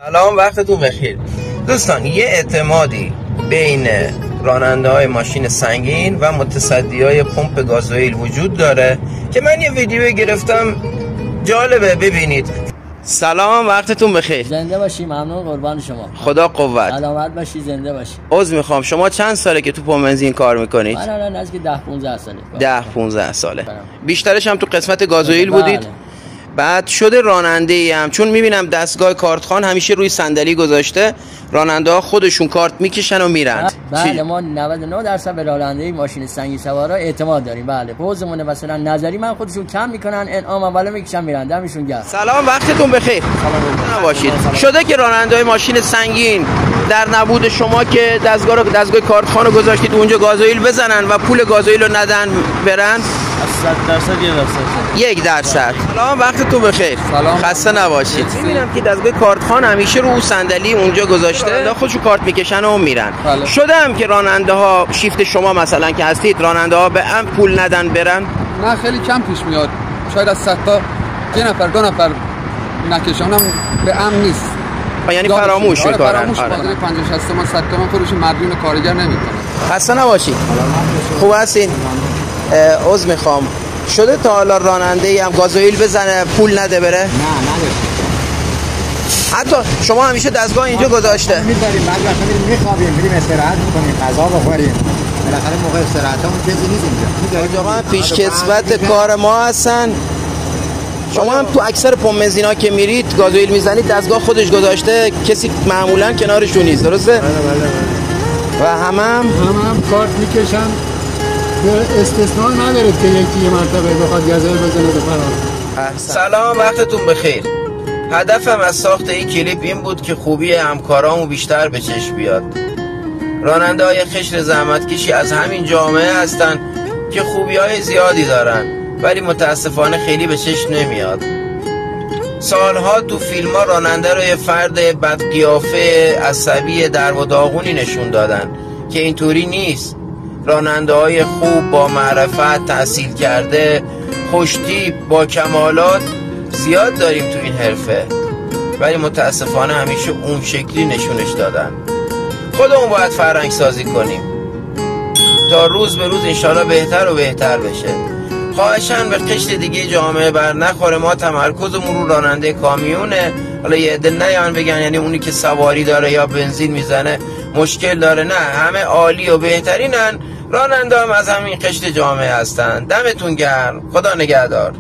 سلام، وقتتون بخیر دوستان. یه اعتمادی بین راننده های ماشین سنگین و متصدی های پمپ گازوئیل وجود داره که من یه ویدیو گرفتم، جالبه ببینید. سلام، وقتتون بخیر. زنده باشی. ممنون، قربان شما. خدا قوت. سلامت باشی، زنده باشی. عذر میخوام، شما چند ساله که تو پمپ بنزین کار میکنید؟ من الان نزدیک 10-15 ساله. 10-15 ساله. بیشترش هم تو قسمت گازوئیل بودید؟ بعد شده راننده ایم، چون میبینم دستگاه کارتخوان همیشه روی صندلی گذاشته، راننده ها خودشون کارت میکشن و میرن. بله، ما 99% به راننده ماشین سنگی سوارا اعتماد داریم. بله، پوزمون مثلا نظری من خودشون کم میکنن، انعام اولا میکشن میرن. دمشون گرم. سلام، وقتتون بخیر. سلام نباشید. شده که راننده های ماشین سنگین در نبود شما که دستگاه کارتخوان رو گذاشتید اونجا گازوئیل بزنن و پول گازوئیل رو ندن برن؟ 1%. سلام، وقتتون بخیر. خسته نباشید. میبینم که دستگاه کارتخوان همیشه رو صندلی اونجا گذاشته، خودشون کارت میکشن و میرن. شده هم که راننده ها شیفت شما مثلا که هستید، راننده ها به ام پول ندن برن؟ نه، خیلی کم پیش میاد. شاید از 100 تا 1 نفر 2 نفر نکشن، هم به ام نیست. یعنی فراموش میکنن. فراموش میکنن. 50-60 تومن 100 تومن خودشون مدیون کارگر نمیکنن. خسته نباشید. خوب هستین؟ عذر میخوام، شده تا حالا راننده ای هم گازوئیل بزنه پول نده بره؟ نه حتی شما همیشه دستگاه اینجا گذاشته؟ میذاریم، بعد وقتا میریم میخوابیم، میریم استراحت میکنیم، غذا بخوریم. بالاخره موقع استراحتمون کسی نیست اینجا. واقعا پیش کسوت کار ما هستن. شما هم تو اکثر پمپ بنزینا که میرید گازوئیل میزنید دستگاه خودش گذاشته، کسی معمولا کنارشون نیست، درسته؟ بله. و هم کارت میکشن. استثناء نداره که یکی یه مرتبه بخواد گازوئیل بزنه به فرار. سلام، وقتتون بخیر. هدفم از ساخت این کلیپ این بود که خوبی همکارامو بیشتر به چشم بیاد. راننده های خشن زحمتکشی از همین جامعه هستن که خوبی های زیادی دارن ولی متاسفانه خیلی به چشم نمیاد. سالها تو فیلم ها راننده رو یه فرد بدقیافه عصبی در و داغونی نشون دادن که اینطوری نیست. راننده های خوب با معرفت، تحصیل کرده، خوشتیپ، با کمالات زیاد داریم تو این حرفه، ولی متاسفانه همیشه اون شکلی نشونش دادن. خودمون باید فرهنگ سازی کنیم تا روز به روز انشالله بهتر و بهتر بشه. خواهشاً به قشر دیگه جامعه بر نخوره. ما تمرکزمون رو راننده کامیونه. حالا یه عده نیان بگن یعنی اونی که سواری داره یا بنزین میزنه مشکل داره، نه، همه عالی و بهترینن. راننده هم از همین قشر جامعه هستن. دمتون گرم، خدا نگهدار.